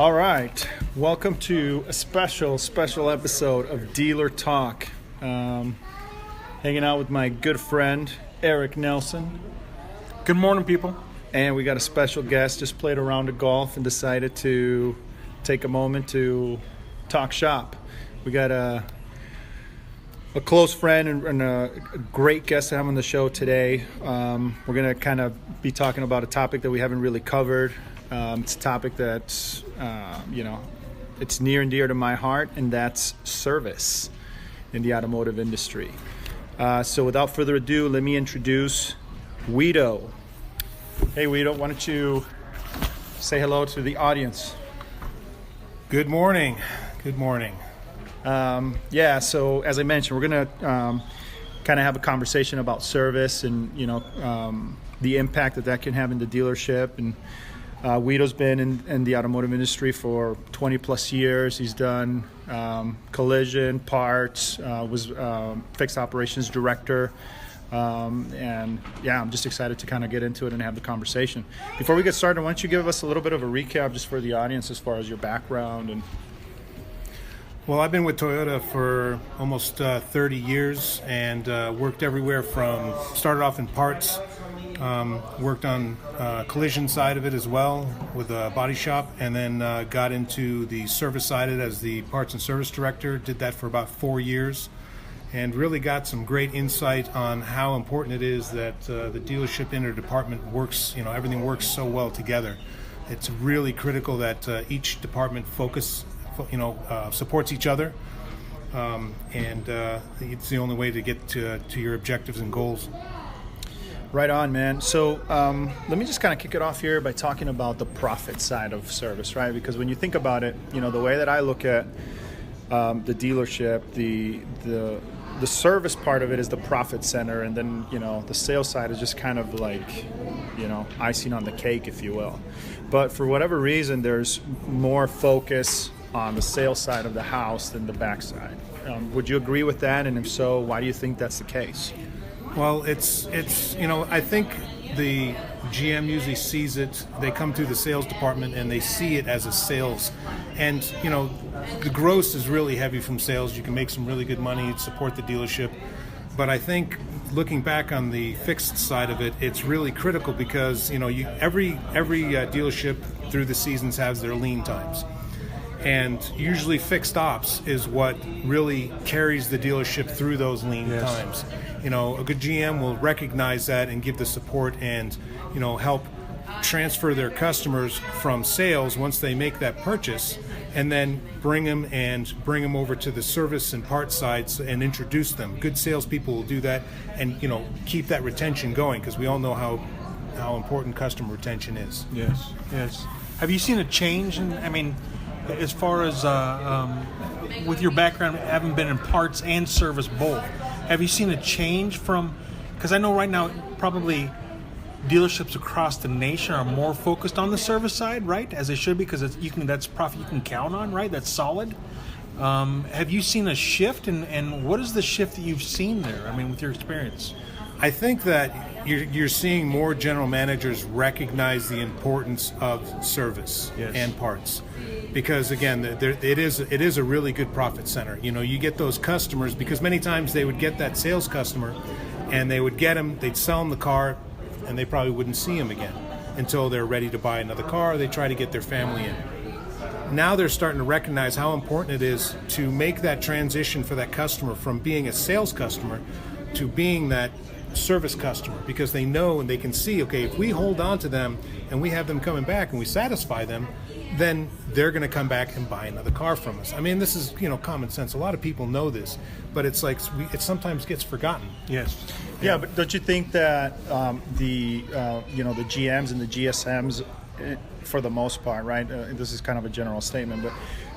All right, welcome to a special episode of Dealer Talk. Hanging out with my good friend, Erik Nelson. Good morning, people. And we got a special guest, just played a round of golf and decided to take a moment to talk shop. We got a close friend and a great guest to have on the show today. We're going to kind of be talking about a topic that we haven't really covered. It's a topic that's, it's near and dear to my heart, and that's service in the automotive industry. So without further ado, let me introduce Wido. Hey, Wido, why don't you say hello to the audience? Good morning. Good morning. So as I mentioned, we're going to kind of have a conversation about service and, the impact that can have in the dealership. And Wido's been in the automotive industry for 20 plus years. He's done collision, parts, was fixed operations director. I'm just excited to kind of get into it and have the conversation. Before we get started, why don't you give us a little bit of a recap just for the audience as far as your background and... Well, I've been with Toyota for almost 30 years and worked everywhere from, started off in parts, worked on collision side of it as well with a body shop, and then got into the service side of it as the parts and service director. Did that for about 4 years and really got some great insight on how important it is that the dealership interdepartment works, everything works so well together. It's really critical that each department supports each other, and it's the only way to get to your objectives and goals. Right on, man. So let me just kind of kick it off here by talking about the profit side of service, right? Because when you think about it, the way that I look at the dealership, the service part of it is the profit center, and then the sales side is just kind of like icing on the cake, if you will. But for whatever reason, there's more focus on the sales side of the house than the back side. Would you agree with that? And if so, why do you think that's the case? Well, it's I think the GM usually sees it. They come through the sales department and they see it as a sales. And, the gross is really heavy from sales. You can make some really good money, support the dealership. But I think looking back on the fixed side of it, it's really critical because, every dealership through the seasons has their lean times. And usually fixed ops is what really carries the dealership through those lean times. A good GM will recognize that and give the support and, help transfer their customers from sales once they make that purchase, and then bring them over to the service and parts sides and introduce them. Good salespeople will do that and, keep that retention going, because we all know how important customer retention is. Yes. Have you seen a change as far as with your background, having been in parts and service both, have you seen a change from, because I know right now probably dealerships across the nation are more focused on the service side, right, as they should be, because that's profit you can count on, right, that's solid. Have you seen a shift, and what is the shift that you've seen there, with your experience? I think that you're seeing more general managers recognize the importance of service and parts, because again, it is a really good profit center. You get those customers, because many times they would get that sales customer, and they would get them, they'd sell them the car, and they probably wouldn't see them again until they're ready to buy another car. They try to get their family in. Now they're starting to recognize how important it is to make that transition for that customer from being a sales customer to being that service customer, because they know and they can see, okay, if we hold on to them and we have them coming back and we satisfy them, then they're going to come back and buy another car from us. This is common sense. A lot of people know this, but it's like it sometimes gets forgotten. Yes. Yeah, but don't you think that the GMs and the GSMs, for the most part, right? This is kind of a general statement, but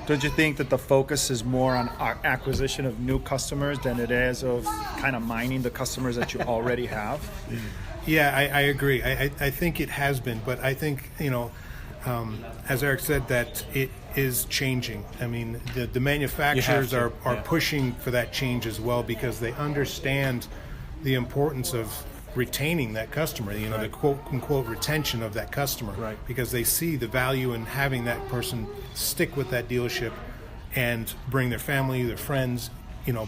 don't you think that the focus is more on acquisition of new customers than it is of kind of mining the customers that you already have? Yeah, I agree. I think it has been, but I think as Erik said, that it is changing. The manufacturers are pushing for that change as well, because they understand the importance of retaining that customer, the quote unquote retention of that customer, right? Because they see the value in having that person stick with that dealership and bring their family, their friends,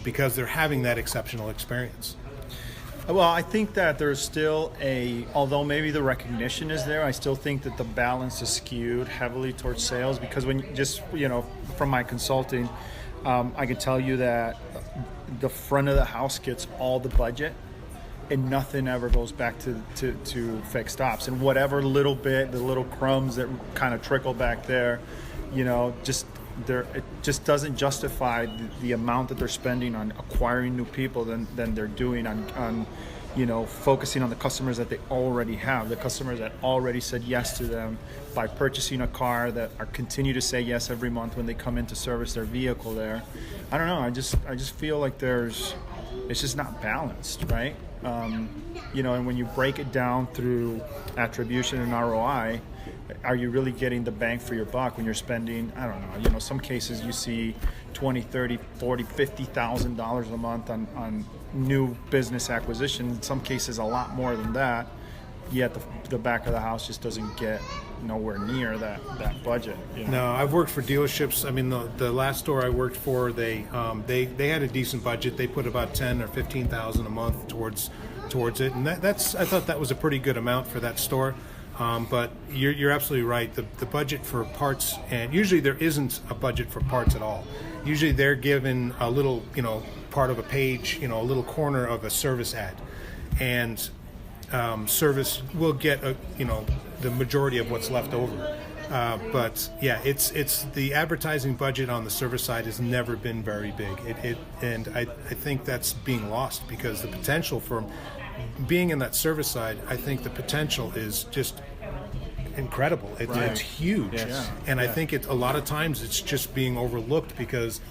because they're having that exceptional experience. Well, I think that there's still although maybe the recognition is there, I still think that the balance is skewed heavily towards sales, because from my consulting, I can tell you that the front of the house gets all the budget and nothing ever goes back to fixed ops. And whatever little bit, the little crumbs that kind of trickle back there, it just doesn't justify the amount that they're spending on acquiring new people than they're doing on focusing on the customers that they already have, the customers that already said yes to them by purchasing a car, that are continue to say yes every month when they come in to service their vehicle there. I don't know. I just feel like it's just not balanced, right? And when you break it down through attribution and ROI, are you really getting the bang for your buck when you're spending, I don't know, some cases you see $20, $30, $40, $50,000 a month on new business acquisition. In some cases a lot more than that, yet the back of the house just doesn't get nowhere near that budget. No, I've worked for dealerships. I mean, the last store I worked for, they had a decent budget. They put about $10,000 or $15,000 a month towards it, and I thought that was a pretty good amount for that store. But you're absolutely right. The budget for parts, and usually there isn't a budget for parts at all. Usually they're given a little, part of a page, a little corner of a service ad, and service will get the majority of what's left over. But yeah, it's the advertising budget on the service side has never been very big. And I think that's being lost, because the potential for being in that service side, I think the potential is just incredible. It's huge. Yes. And I think a lot of times it's just being overlooked, because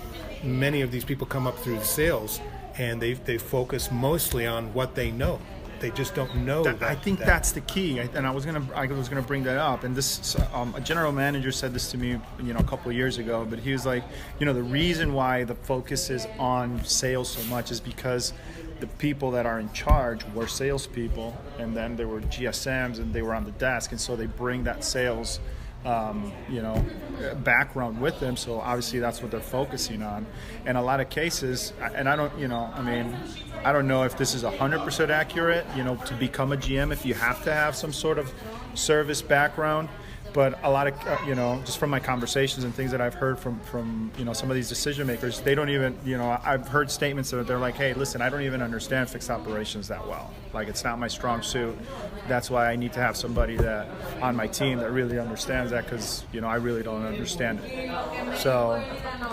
many of these people come up through the sales and they focus mostly on what they know. They just don't know that. I think that's the key, and I was gonna bring that up. And this, a general manager said this to me, a couple of years ago. But he was like, the reason why the focus is on sales so much is because the people that are in charge were salespeople, and then there were GSMs, and they were on the desk, and so they bring that sales, background with them. So obviously that's what they're focusing on. And a lot of cases, and I don't know if this is 100% accurate, to become a GM, if you have to have some sort of service background. But a lot of, just from my conversations and things that I've heard from some of these decision makers, they don't even, I've heard statements that they're like, hey, listen, I don't even understand fixed operations that well. Like, it's not my strong suit. That's why I need to have somebody that on my team that really understands that, because, I really don't understand it. So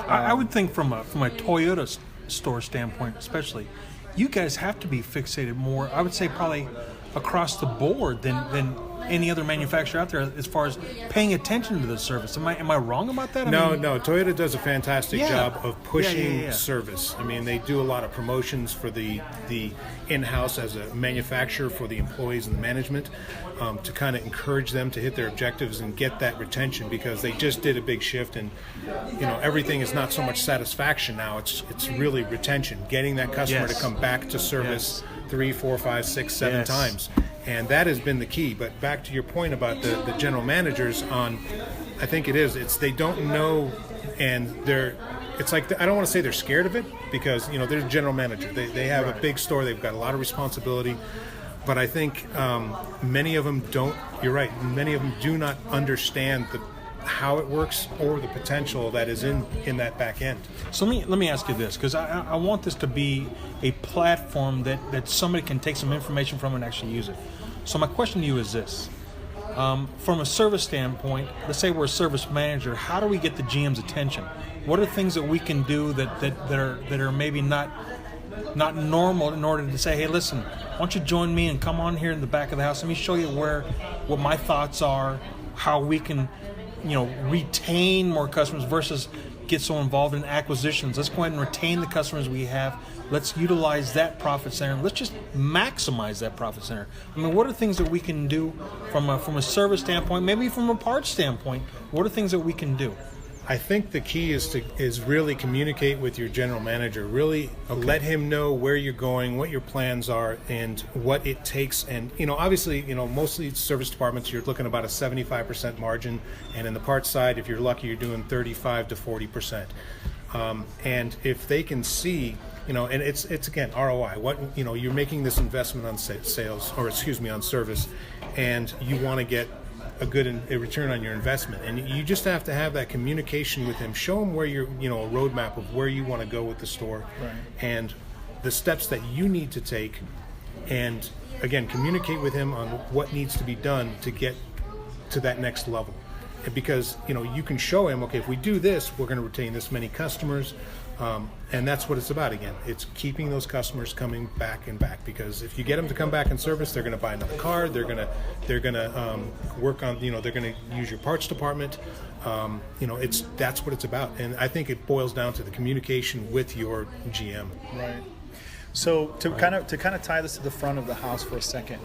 I would think from a Toyota store standpoint, especially, you guys have to be fixated more, I would say probably across the board than any other manufacturer out there as far as paying attention to the service. Am I wrong about that? No, Toyota does a fantastic job of pushing service. I mean, they do a lot of promotions for the in-house as a manufacturer for the employees and the management, to kind of encourage them to hit their objectives and get that retention, because they just did a big shift, and everything is not so much satisfaction now. It's really retention, getting that customer to come back to service 3, 4, 5, 6, 7 times. And that has been the key. But back to your point about the general managers, I think it's they don't know, and it's like, I don't want to say they're scared of it, because they're a general manager. They have a big store. They've got a lot of responsibility. But I think many of them don't. You're right. Many of them do not understand how it works or the potential that is in that back end. So let me ask you this, because I want this to be a platform that somebody can take some information from and actually use it. So my question to you is this. From a service standpoint, let's say we're a service manager, how do we get the GM's attention? What are things that we can do that are maybe not normal, in order to say, hey, listen, why don't you join me and come on here in the back of the house? Let me show you what my thoughts are, how we can retain more customers versus get so involved in acquisitions. Let's go ahead and retain the customers we have. Let's utilize that profit center. Let's just maximize that profit center. I mean, what are things that we can do from a service standpoint, maybe from a parts standpoint? What are things that we can do? I think the key is really communicate with your general manager. Really let him know where you're going, what your plans are, and what it takes. And obviously, mostly service departments, you're looking about a 75% margin, and in the parts side, if you're lucky, you're doing 35 to 40%. And if they can see, and it's again ROI. What you're making this investment on sales, or on service, and you want to get a return on your investment, and you just have to have that communication with him. Show him where you're, a roadmap of where you want to go with the store, right, and the steps that you need to take, and again, communicate with him on what needs to be done to get to that next level. Because you can show him, okay, if we do this, we're going to retain this many customers, and that's what it's about. Again, it's keeping those customers coming back and back. Because if you get them to come back in service, they're going to buy another car. They're going to work on, they're going to use your parts department. That's what it's about. And I think it boils down to the communication with your GM. Right. So to kind of tie this to the front of the house for a second.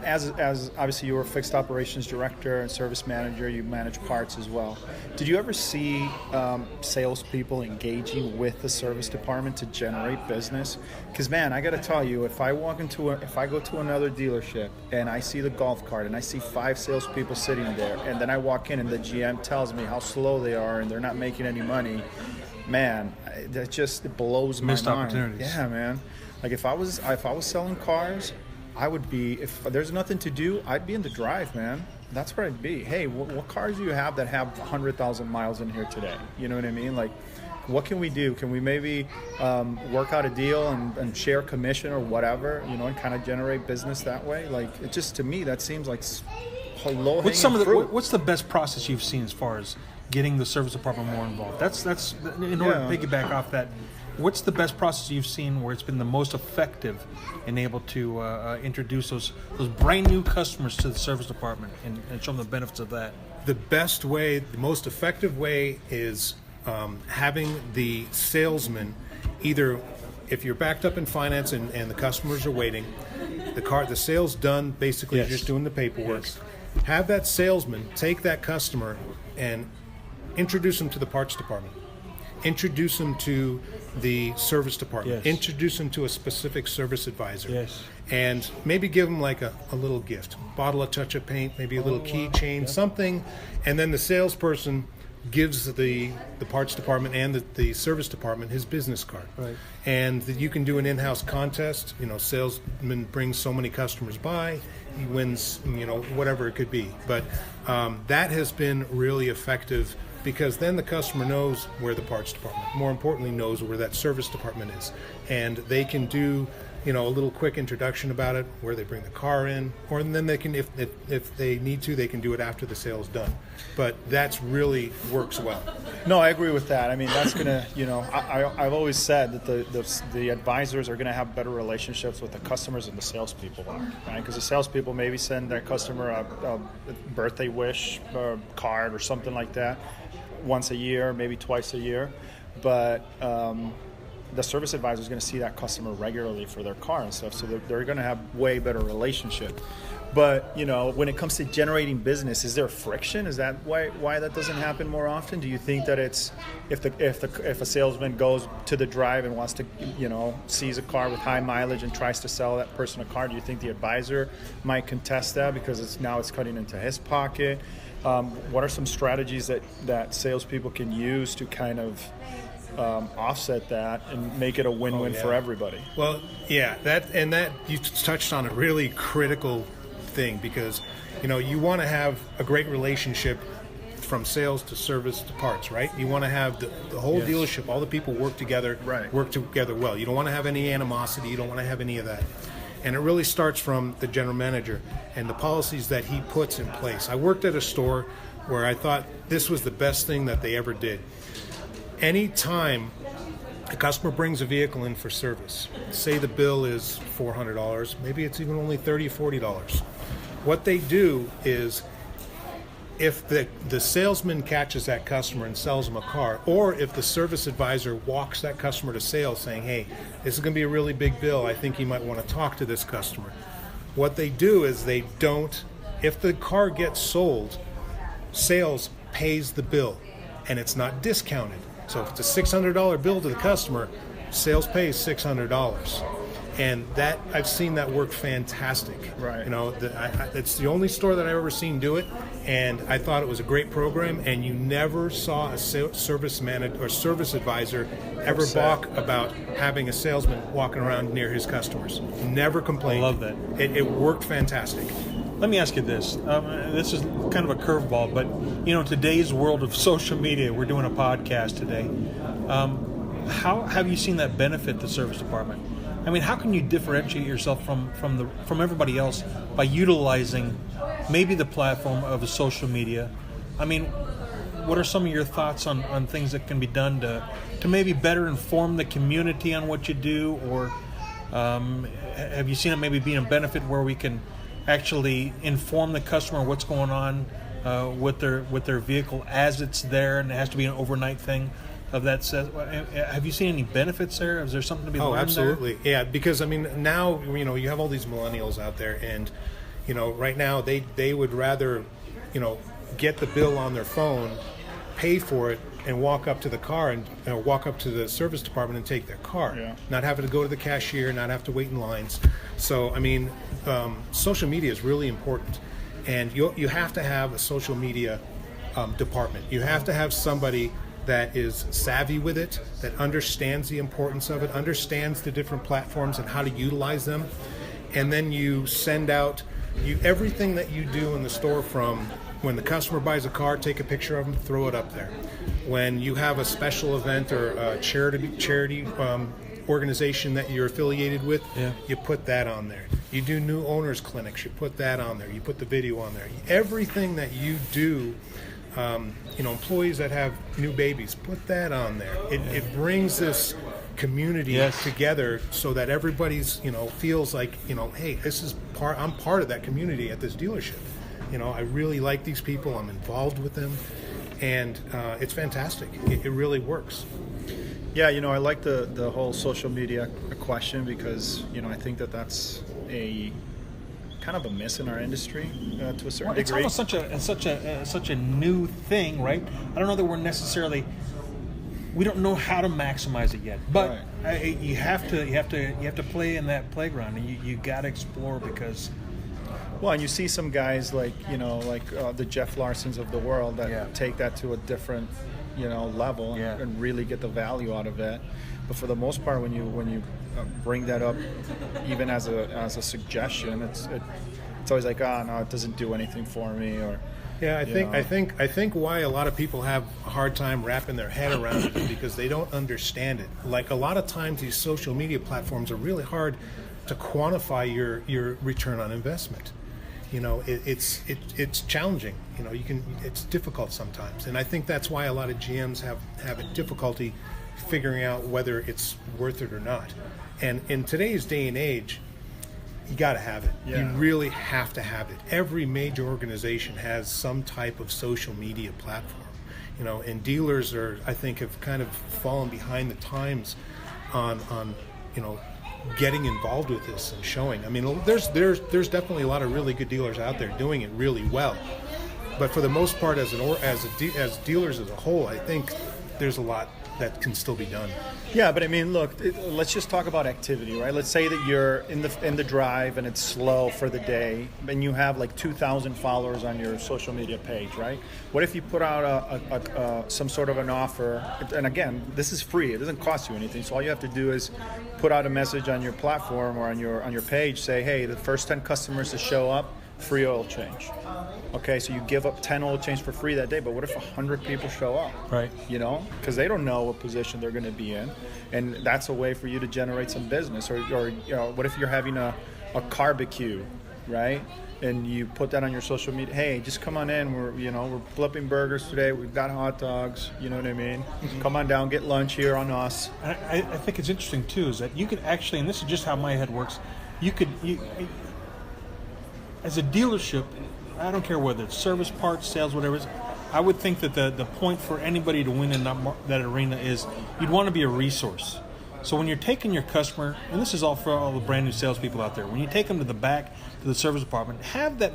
As obviously you were a fixed operations director and service manager, you manage parts as well. Did you ever see salespeople engaging with the service department to generate business? Because man, I got to tell you, if I go to another dealership and I see the golf cart and I see 5 salespeople sitting there, and then I walk in and the GM tells me how slow they are and they're not making any money, man, it blows my mind. Missed opportunities. Yeah, man. Like if I was selling cars, I would be, if there's nothing to do, I'd be in the drive, man. That's where I'd be. Hey, what cars do you have that have 100,000 miles in here today? You know what I mean? Like, what can we do? Can we maybe work out a deal and share commission or whatever, and kind of generate business that way? Like, it just, to me, that seems like low-hanging fruit. What's the best process you've seen as far as getting the service department more involved? That's in order to piggyback off that. What's the best process you've seen where it's been the most effective in able to introduce those brand new customers to the service department and show them the benefits of that? The best way, the most effective way is having the salesman, either if you're backed up in finance and the customers are waiting, the sale's done, basically you're just doing the paperwork. Yes. Have that salesman take that customer and introduce them to the parts department. Introduce them to the service department. Yes. Introduce them to a specific service advisor. Yes. And maybe give them like a little gift. Bottle of touch-up paint, maybe a little keychain, something. And then the salesperson gives the parts department and the service department his business card. Right. And you can do an in-house contest. Salesman brings so many customers by, he wins, whatever it could be. But that has been really effective, because then the customer knows where the parts department, more importantly, knows where that service department is. And they can do, a little quick introduction about it, where they bring the car in, or then they can, if they need to, they can do it after the sale's done. But that's really works well. No, I agree with that. I mean, that's going to, I've always said that the advisors are going to have better relationships with the customers than the salespeople are, right? Because the salespeople maybe send their customer a birthday wish or card or something like that once a year, maybe twice a year. But the service advisor is going to see that customer regularly for their car and stuff, so they're going to have way better relationship. But when it comes to generating business, is there friction? Is that why that doesn't happen more often? Do you think that it's if a salesman goes to the drive and wants to sees a car with high mileage and tries to sell that person a car, do you think the advisor might contest that because it's cutting into his pocket? What are some strategies that salespeople can use to kind of offset that and make it a win-win for everybody? Well, yeah, that you touched on a really critical thing, because you want to have a great relationship from sales to service to parts, right? You want to have the whole dealership, all the people work together well. You don't want to have any animosity. You don't want to have any of that. And it really starts from the general manager and the policies that he puts in place. I worked at a store where I thought this was the best thing that they ever did. Anytime a customer brings a vehicle in for service, say the bill is $400, maybe it's even only $30, $40. What they do is, if the salesman catches that customer and sells them a car, or if the service advisor walks that customer to sales saying, hey, this is going to be a really big bill, I think you might want to talk to this customer. What they do is if the car gets sold, sales pays the bill. and it's not discounted. So if it's a $600 bill to the customer, sales pays $600. And that, I've seen that work fantastic. Right. You know, it's the only store that I've ever seen do it, and I thought it was a great program. And you never saw a service manager or service advisor ever balk about having a salesman walking around near his customers. Never complained. I love that. It worked fantastic. Let me ask you this. This is kind of a curveball, but you know, today's world of social media, we're doing a podcast today. How have you seen that benefit the service department? I mean, how can you differentiate yourself from everybody else by utilizing maybe the platform of a social media? I mean, what are some of your thoughts on things that can be done to maybe better inform the community on what you do, or have you seen it maybe being a benefit where we can actually inform the customer what's going on with their vehicle as it's there, and it has to be an overnight thing? Of that says, have you seen any benefits there? Is there something to be learned there? Oh, absolutely, yeah. Because I mean, now you know you have all these millennials out there, and you know right now they would rather get the bill on their phone, pay for it, and walk up to the car and walk up to the service department and take their car. Yeah. Not having to go to the cashier, not have to wait in lines. So I mean, social media is really important, and you have to have a social media department. You have to have somebody that is savvy with it, that understands the importance of it, understands the different platforms and how to utilize them, and then you send out everything that you do in the store, from when the customer buys a car, take a picture of them, throw it up there. When you have a special event or a charity organization that you're affiliated with, you put that on there. You do new owners clinics, you put that on there. You put the video on there. Everything that you do. Employees that have new babies, put that on there. It brings this community together so that everybody's, feels like, hey, this is I'm part of that community at this dealership. I really like these people. I'm involved with them, and it's fantastic. It really works. Yeah, I like the whole social media question, because I think that's a kind of a miss in our industry to a certain degree. It's almost such a new thing, right? I don't know that we don't know how to maximize it yet, but right. You have to play in that playground, and you got to explore, because. Well, and you see some guys like the Jeff Larsons of the world that take that to a different level and really get the value out of it. But for the most part, when you bring that up, even as a suggestion, it's always like, no, it doesn't do anything for me, or I think why a lot of people have a hard time wrapping their head around it is because they don't understand it. Like, a lot of times these social media platforms are really hard to quantify your return on investment. It's challenging. It's difficult sometimes, and I think that's why a lot of GMs have a difficulty figuring out whether it's worth it or not. And in today's day and age, you got to have it. Yeah. You really have to have it. Every major organization has some type of social media platform. And dealers I think have kind of fallen behind the times on getting involved with this and showing. I mean, there's definitely a lot of really good dealers out there doing it really well. But for the most part, as dealers as a whole, I think there's a lot that can still be done. Yeah, but I mean, look, let's just talk about activity, right? Let's say that you're in the drive and it's slow for the day, and you have like 2,000 followers on your social media page, right? What if you put out some sort of an offer? And again, this is free; it doesn't cost you anything. So all you have to do is put out a message on your platform or on your page, say, hey, the first 10 customers to show up, free oil change. Okay, so you give up 10 oil change for free that day, but what if 100 people show up? Right. Because they don't know what position they're going to be in, and that's a way for you to generate some business. Or what if you're having a barbecue, right? And you put that on your social media. Hey, just come on in. We're flipping burgers today. We've got hot dogs. You know what I mean? Mm-hmm. Come on down, get lunch here on us. I think it's interesting too, is that you could actually, and this is just how my head works. You as a dealership, I don't care whether it's service, parts, sales, whatever it is, I would think that the point for anybody to win in that arena is you'd want to be a resource. So when you're taking your customer, and this is all for all the brand new salespeople out there, when you take them to the back to the service department,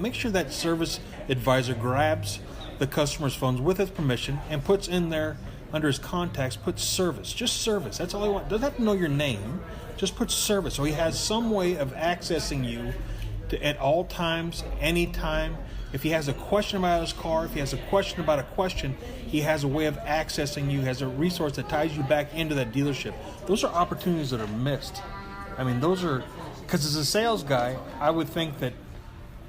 make sure that service advisor grabs the customer's phones with his permission and puts in there under his contacts, puts service, just service. That's all he wants. Doesn't have to know your name. Just put service. So he has some way of accessing you at all times, anytime. If he has a question about his car, if he has a question about a question, he has a way of accessing you, has a resource that ties you back into that dealership. Those are opportunities that are missed. I mean, those are, because as a sales guy, I would think that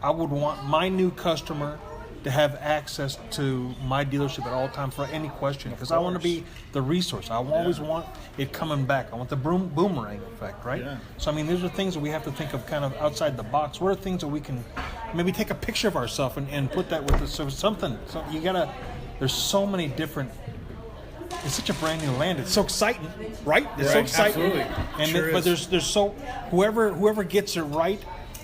I would want my new customer to have access to my dealership at all times for any question, because I want to be the resource. I always want it coming back. I want the boomerang effect, right? Yeah. So, I mean, these are things that we have to think of kind of outside the box. What are things that we can maybe take a picture of ourselves and put that with the service? Something. So you got to, there's so many different, it's such a brand new land. It's so exciting, right? It's so exciting. Absolutely. And Sure but is. there's so, whoever gets it right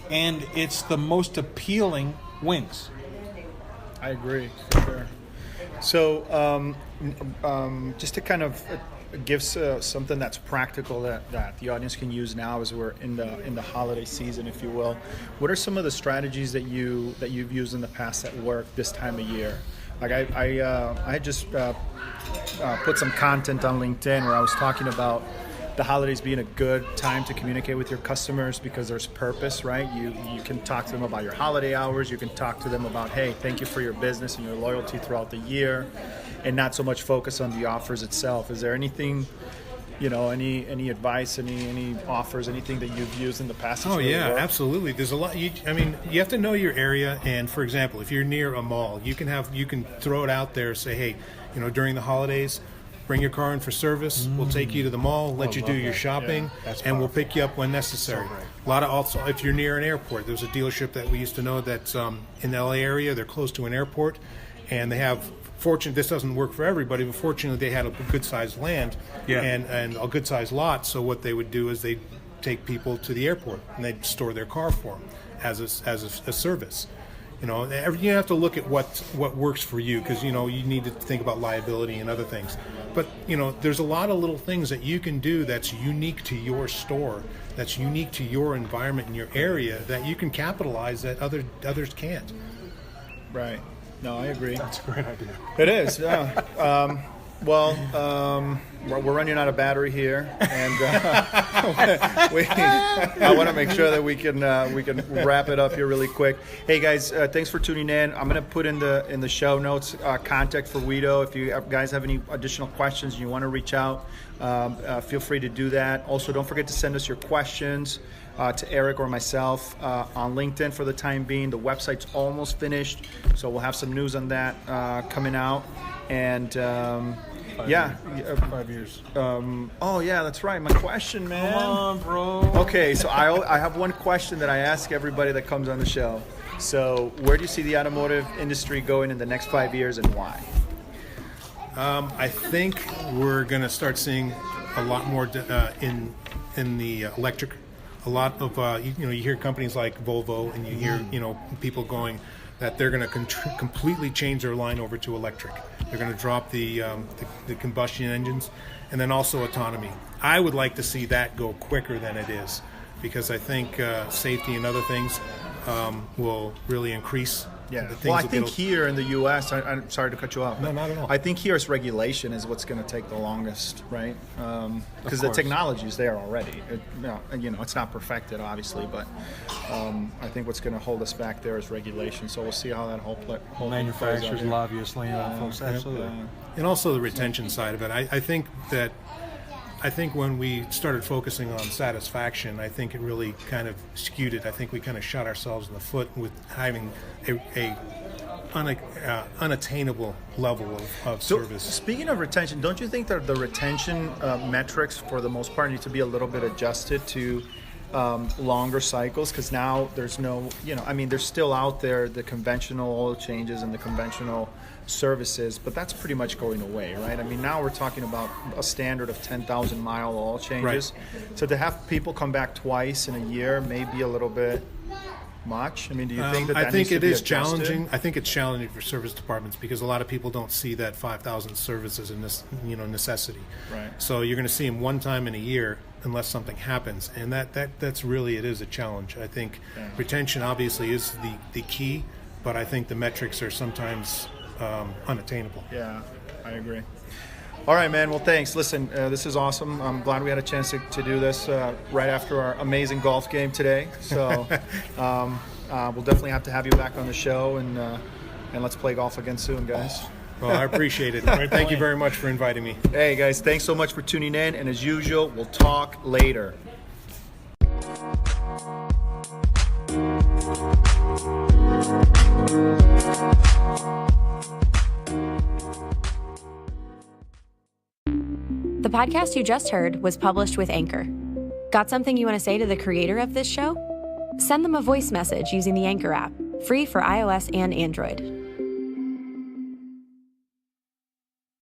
and it's the most appealing wins. I agree, for sure. So, just to kind of give something that's practical that the audience can use now as we're in the holiday season, if you will. What are some of the strategies that you've used in the past that work this time of year? Like I just put some content on LinkedIn where I was talking about the holidays being a good time to communicate with your customers because there's purpose, right? You can talk to them about your holiday hours. You can talk to them about, hey, thank you for your business and your loyalty throughout the year, and not so much focus on the offers itself. Is there anything, any advice, any offers, anything that you've used in the past? Oh yeah, absolutely. There's a lot. You have to know your area. And for example, if you're near a mall, you can throw it out there. Say, hey, during the holidays, bring your car in for service. We'll take you to the mall, let you do your shopping, and we'll pick you up when necessary. So a lot of also, if you're near an airport, there's a dealership that we used to know that's in the LA area. They're close to an airport, and they have. This doesn't work for everybody, but fortunately they had a good-sized land and a good-sized lot. So what they would do is they'd take people to the airport and they'd store their car for them as a service. You have to look at what works for you, because you need to think about liability and other things. But there's a lot of little things that you can do that's unique to your store, that's unique to your environment in your area, that you can capitalize that others can't. Right. No, I agree. That's a great idea. It is. Yeah. We're running out of battery here, and I want to make sure that we can wrap it up here really quick. Hey guys, thanks for tuning in. I'm going to put in the show notes contact for Wido. If you guys have any additional questions and you want to reach out, feel free to do that. Also, don't forget to send us your questions to Erik or myself on LinkedIn for the time being. The website's almost finished, so we'll have some news on that coming out. And 5 years. Oh yeah, that's right. My question, man. Come on, bro. Okay, so I have one question that I ask everybody that comes on the show. So, where do you see the automotive industry going in the next 5 years, and why? I think we're going to start seeing a lot more in the electric. A lot of you hear companies like Volvo, and you hear people going that they're going to completely change their line over to electric. They're going to drop the combustion engines, and then also autonomy. I would like to see that go quicker than it is, because I think safety and other things will really increase. Yeah. Well, I think here in the U.S., I'm sorry to cut you off. No, not at all. I think here's regulation is what's going to take the longest, right? Because the technology is there already. It's not perfected, obviously, but I think what's going to hold us back there is regulation. So we'll see how that whole manufacturers, lobbyists, folks, absolutely. And also the retention side of it. I think when we started focusing on satisfaction, I think it really kind of skewed it. I think we kind of shot ourselves in the foot with having a unattainable level of service. Speaking of retention, don't you think that the retention metrics, for the most part, need to be a little bit adjusted to longer cycles? Because now there's no, there's still out there the conventional oil changes and the conventional services, but that's pretty much going away, right? I mean, now we're talking about a standard of 10,000 mile oil changes. Right. So to have people come back twice in a year may be a little bit much. I mean, do you think that I think it is adjusted? challenging. I think it's challenging for service departments because a lot of people don't see that 5,000 services in this, necessity. Right. So you're going to see them one time in a year unless something happens, and that's really, it is a challenge. I think retention obviously is the key, but I think the metrics are sometimes unattainable. Yeah, I agree. All right, man. Well, thanks. Listen, this is awesome. I'm glad we had a chance to do this right after our amazing golf game today. So we'll definitely have to have you back on the show, and let's play golf again soon, guys. Well, I appreciate it. Thank you very much for inviting me. Hey, guys, thanks so much for tuning in. And as usual, we'll talk later. The podcast you just heard was published with Anchor. Got something you want to say to the creator of this show? Send them a voice message using the Anchor app, free for iOS and Android.